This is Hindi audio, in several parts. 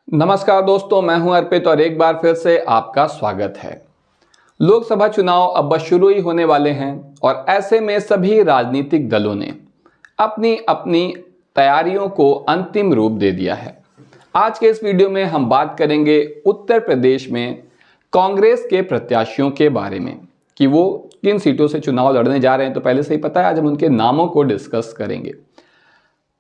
नमस्कार दोस्तों, मैं हूं अर्पित और एक बार फिर से आपका स्वागत है। लोकसभा चुनाव अब बस शुरू ही होने वाले हैं और ऐसे में सभी राजनीतिक दलों ने अपनी अपनी तैयारियों को अंतिम रूप दे दिया है। आज के इस वीडियो में हम बात करेंगे उत्तर प्रदेश में कांग्रेस के प्रत्याशियों के बारे में कि वो किन सीटों से चुनाव लड़ने जा रहे हैं। तो पहले से ही पता है, आज हम उनके नामों को डिस्कस करेंगे।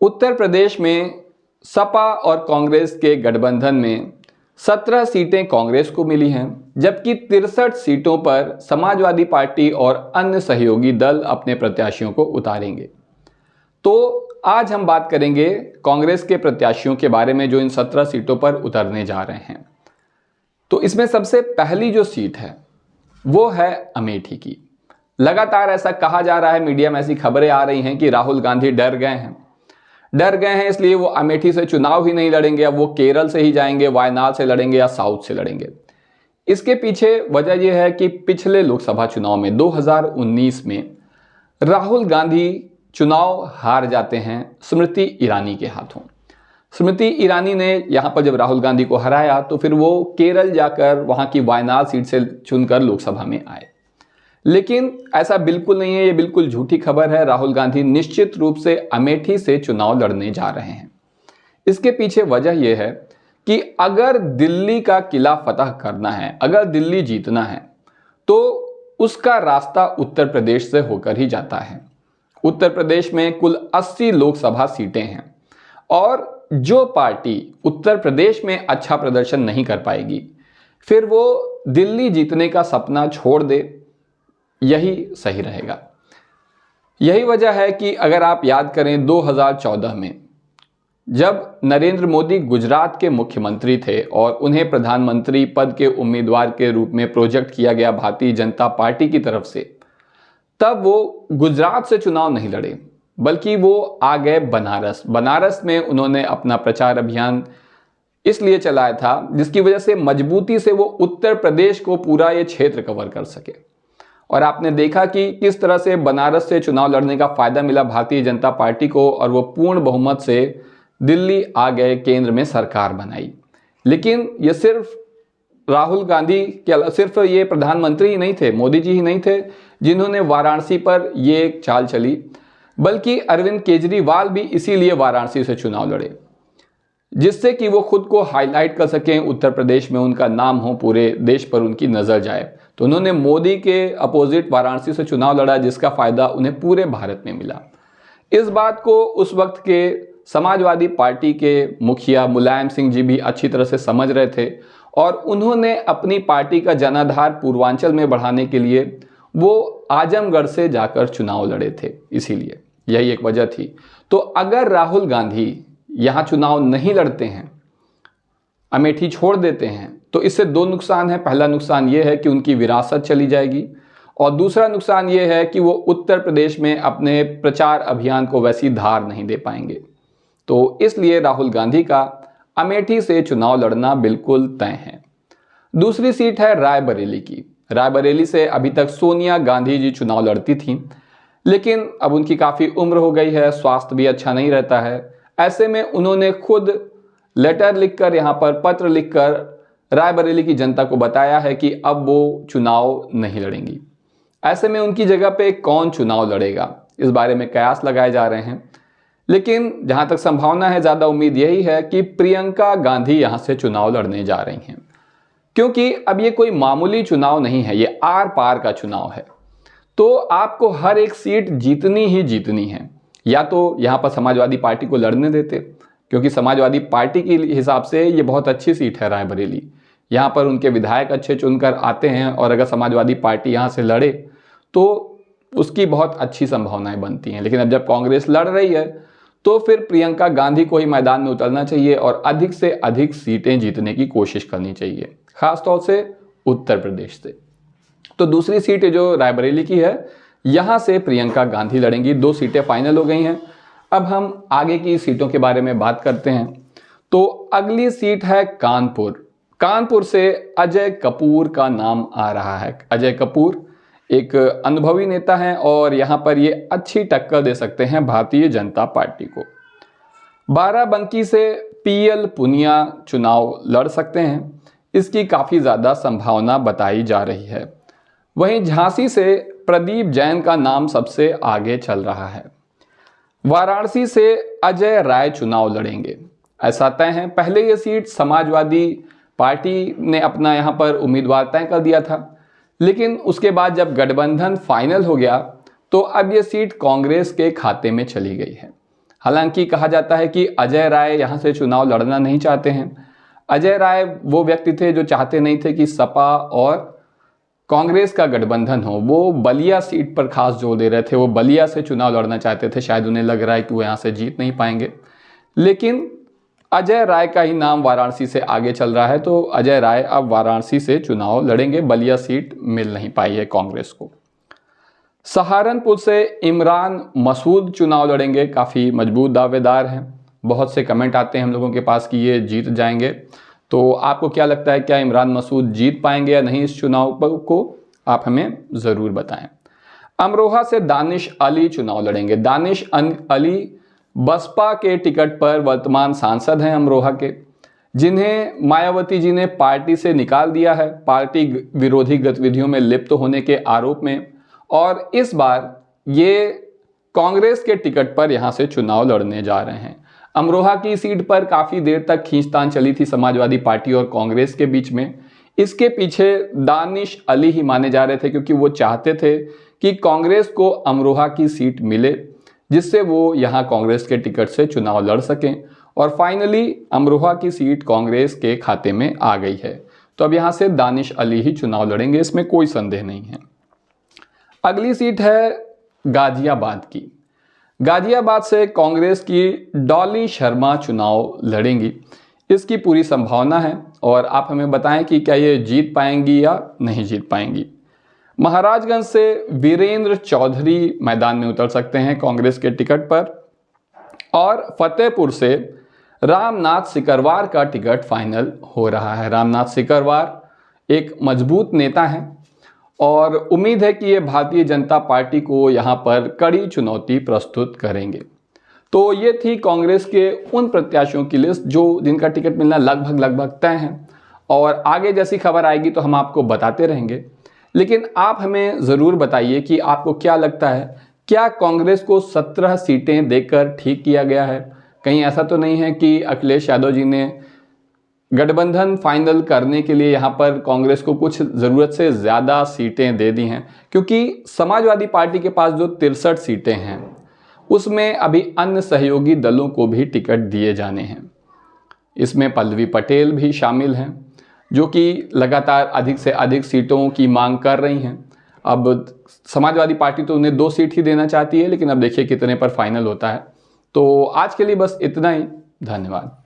उत्तर प्रदेश में सपा और कांग्रेस के गठबंधन में 17 सीटें कांग्रेस को मिली हैं, जबकि 63 सीटों पर समाजवादी पार्टी और अन्य सहयोगी दल अपने प्रत्याशियों को उतारेंगे। तो आज हम बात करेंगे कांग्रेस के प्रत्याशियों के बारे में जो इन 17 सीटों पर उतरने जा रहे हैं। तो इसमें सबसे पहली जो सीट है वो है अमेठी की। लगातार ऐसा कहा जा रहा है, मीडिया में ऐसी खबरें आ रही हैं कि राहुल गांधी डर गए हैं इसलिए वो अमेठी से चुनाव ही नहीं लड़ेंगे। अब वो केरल से ही जाएंगे, वायनाड से लड़ेंगे या साउथ से लड़ेंगे। इसके पीछे वजह यह है कि पिछले लोकसभा चुनाव में 2019 में राहुल गांधी चुनाव हार जाते हैं स्मृति ईरानी के हाथों। स्मृति ईरानी ने यहां पर जब राहुल गांधी को हराया तो फिर वो केरल जाकर वहां की वायनाड सीट से चुनकर लोकसभा में आए। लेकिन ऐसा बिल्कुल नहीं है, ये बिल्कुल झूठी खबर है। राहुल गांधी निश्चित रूप से अमेठी से चुनाव लड़ने जा रहे हैं। इसके पीछे वजह यह है कि अगर दिल्ली का किला फतह करना है, अगर दिल्ली जीतना है, तो उसका रास्ता उत्तर प्रदेश से होकर ही जाता है। उत्तर प्रदेश में कुल 80 लोकसभा सीटें हैं और जो पार्टी उत्तर प्रदेश में अच्छा प्रदर्शन नहीं कर पाएगी, फिर वो दिल्ली जीतने का सपना छोड़ दे, यही सही रहेगा। यही वजह है कि अगर आप याद करें 2014 में जब नरेंद्र मोदी गुजरात के मुख्यमंत्री थे और उन्हें प्रधानमंत्री पद के उम्मीदवार के रूप में प्रोजेक्ट किया गया भारतीय जनता पार्टी की तरफ से, तब वो गुजरात से चुनाव नहीं लड़े, बल्कि वो आ गए बनारस में उन्होंने अपना प्रचार अभियान इसलिए चलाया था जिसकी वजह से मजबूती से वो उत्तर प्रदेश को पूरा ये क्षेत्र कवर कर सके। और आपने देखा कि किस तरह से बनारस से चुनाव लड़ने का फायदा मिला भारतीय जनता पार्टी को और वो पूर्ण बहुमत से दिल्ली आ गए, केंद्र में सरकार बनाई। लेकिन ये सिर्फ राहुल गांधी के, सिर्फ ये प्रधानमंत्री ही नहीं थे, मोदी जी ही नहीं थे जिन्होंने वाराणसी पर ये चाल चली, बल्कि अरविंद केजरीवाल भी इसीलिए वाराणसी से चुनाव लड़े, जिससे कि वो खुद को हाईलाइट कर सकें, उत्तर प्रदेश में उनका नाम हो, पूरे देश पर उनकी नज़र जाए। तो उन्होंने मोदी के अपोजिट वाराणसी से चुनाव लड़ा, जिसका फायदा उन्हें पूरे भारत में मिला। इस बात को उस वक्त के समाजवादी पार्टी के मुखिया मुलायम सिंह जी भी अच्छी तरह से समझ रहे थे और उन्होंने अपनी पार्टी का जनाधार पूर्वांचल में बढ़ाने के लिए वो आजमगढ़ से जाकर चुनाव लड़े थे। इसीलिए यही एक वजह थी। तो अगर राहुल गांधी यहाँ चुनाव नहीं लड़ते हैं, अमेठी छोड़ देते हैं, तो इससे दो नुकसान है। पहला नुकसान ये है कि उनकी विरासत चली जाएगी और दूसरा नुकसान ये है कि वो उत्तर प्रदेश में अपने प्रचार अभियान को वैसी धार नहीं दे पाएंगे। तो इसलिए राहुल गांधी का अमेठी से चुनाव लड़ना बिल्कुल तय है। दूसरी सीट है रायबरेली की। रायबरेली से अभी तक सोनिया गांधी जी चुनाव लड़ती थीं, लेकिन अब उनकी काफ़ी उम्र हो गई है, स्वास्थ्य भी अच्छा नहीं रहता है। ऐसे में उन्होंने खुद लेटर लिखकर, यहाँ पर पत्र लिखकर रायबरेली की जनता को बताया है कि अब वो चुनाव नहीं लड़ेंगी। ऐसे में उनकी जगह पे कौन चुनाव लड़ेगा, इस बारे में कयास लगाए जा रहे हैं। लेकिन जहाँ तक संभावना है, ज़्यादा उम्मीद यही है कि प्रियंका गांधी यहाँ से चुनाव लड़ने जा रही हैं, क्योंकि अब ये कोई मामूली चुनाव नहीं है, ये आर पार का चुनाव है। तो आपको हर एक सीट जीतनी ही जीतनी है। या तो यहाँ पर समाजवादी पार्टी को लड़ने देते, क्योंकि समाजवादी पार्टी के हिसाब से ये बहुत अच्छी सीट है रायबरेली, यहाँ पर उनके विधायक अच्छे चुनकर आते हैं और अगर समाजवादी पार्टी यहाँ से लड़े तो उसकी बहुत अच्छी संभावनाएं बनती हैं। लेकिन अब जब कांग्रेस लड़ रही है तो फिर प्रियंका गांधी को ही मैदान में उतरना चाहिए और अधिक से अधिक सीटें जीतने की कोशिश करनी चाहिए, खासतौर से उत्तर प्रदेश से। तो दूसरी सीट जो रायबरेली की है, यहाँ से प्रियंका गांधी लड़ेंगी। 2 सीटें फाइनल हो गई हैं। अब हम आगे की सीटों के बारे में बात करते हैं। तो अगली सीट है कानपुर। कानपुर से अजय कपूर का नाम आ रहा है। अजय कपूर एक अनुभवी नेता हैं और यहाँ पर ये अच्छी टक्कर दे सकते हैं भारतीय जनता पार्टी को। बाराबंकी से पीएल पुनिया चुनाव लड़ सकते हैं, इसकी काफ़ी ज़्यादा संभावना बताई जा रही है। वहीं झांसी से प्रदीप जैन का नाम सबसे आगे चल रहा है। वाराणसी से अजय राय चुनाव लड़ेंगे, ऐसा तय है। पहले ये सीट समाजवादी पार्टी ने अपना यहाँ पर उम्मीदवार तय कर दिया था, लेकिन उसके बाद जब गठबंधन फाइनल हो गया तो अब ये सीट कांग्रेस के खाते में चली गई है। हालांकि कहा जाता है कि अजय राय यहाँ से चुनाव लड़ना नहीं चाहते हैं। अजय राय वो व्यक्ति थे जो चाहते नहीं थे कि सपा और कांग्रेस का गठबंधन हो। वो बलिया सीट पर खास जोर दे रहे थे, वो बलिया से चुनाव लड़ना चाहते थे। शायद उन्हें लग रहा है कि वो यहाँ से जीत नहीं पाएंगे, लेकिन अजय राय का ही नाम वाराणसी से आगे चल रहा है, तो अजय राय अब वाराणसी से चुनाव लड़ेंगे। बलिया सीट मिल नहीं पाई है कांग्रेस को। सहारनपुर से इमरान मसूद चुनाव लड़ेंगे, काफ़ी मजबूत दावेदार हैं। बहुत से कमेंट आते हैं हम लोगों के पास कि ये जीत जाएंगे, तो आपको क्या लगता है, क्या इमरान मसूद जीत पाएंगे या नहीं इस चुनाव को? आप हमें ज़रूर बताएं। अमरोहा से दानिश अली चुनाव लड़ेंगे। दानिश अली बसपा के टिकट पर वर्तमान सांसद हैं अमरोहा के, जिन्हें मायावती जी ने पार्टी से निकाल दिया है पार्टी विरोधी गतिविधियों में लिप्त होने के आरोप में, और इस बार ये कांग्रेस के टिकट पर यहाँ से चुनाव लड़ने जा रहे हैं। अमरोहा की सीट पर काफ़ी देर तक खींचतान चली थी समाजवादी पार्टी और कांग्रेस के बीच में। इसके पीछे दानिश अली ही माने जा रहे थे, क्योंकि वो चाहते थे कि कांग्रेस को अमरोहा की सीट मिले, जिससे वो यहाँ कांग्रेस के टिकट से चुनाव लड़ सकें। और फाइनली अमरोहा की सीट कांग्रेस के खाते में आ गई है, तो अब यहाँ से दानिश अली ही चुनाव लड़ेंगे, इसमें कोई संदेह नहीं है। अगली सीट है गाजियाबाद की। गाजियाबाद से कांग्रेस की डॉली शर्मा चुनाव लड़ेंगी, इसकी पूरी संभावना है, और आप हमें बताएं कि क्या ये जीत पाएंगी या नहीं जीत पाएंगी। महाराजगंज से वीरेंद्र चौधरी मैदान में उतर सकते हैं कांग्रेस के टिकट पर, और फतेहपुर से रामनाथ सिकरवार का टिकट फाइनल हो रहा है। रामनाथ सिकरवार एक मजबूत नेता हैं और उम्मीद है कि ये भारतीय जनता पार्टी को यहाँ पर कड़ी चुनौती प्रस्तुत करेंगे। तो ये थी कांग्रेस के उन प्रत्याशियों की लिस्ट जिनका टिकट मिलना लगभग तय है, और आगे जैसी खबर आएगी तो हम आपको बताते रहेंगे। लेकिन आप हमें ज़रूर बताइए कि आपको क्या लगता है, क्या कांग्रेस को 17 सीटें देकर ठीक किया गया है? कहीं ऐसा तो नहीं है कि अखिलेश यादव जी ने गठबंधन फाइनल करने के लिए यहाँ पर कांग्रेस को कुछ ज़रूरत से ज़्यादा सीटें दे दी हैं? क्योंकि समाजवादी पार्टी के पास जो 63 सीटें हैं उसमें अभी अन्य सहयोगी दलों को भी टिकट दिए जाने हैं। इसमें पल्लवी पटेल भी शामिल हैं, जो कि लगातार अधिक से अधिक सीटों की मांग कर रही हैं। अब समाजवादी पार्टी तो उन्हें 2 सीट ही देना चाहती है, लेकिन अब देखिए कितने पर फाइनल होता है। तो आज के लिए बस इतना ही। धन्यवाद।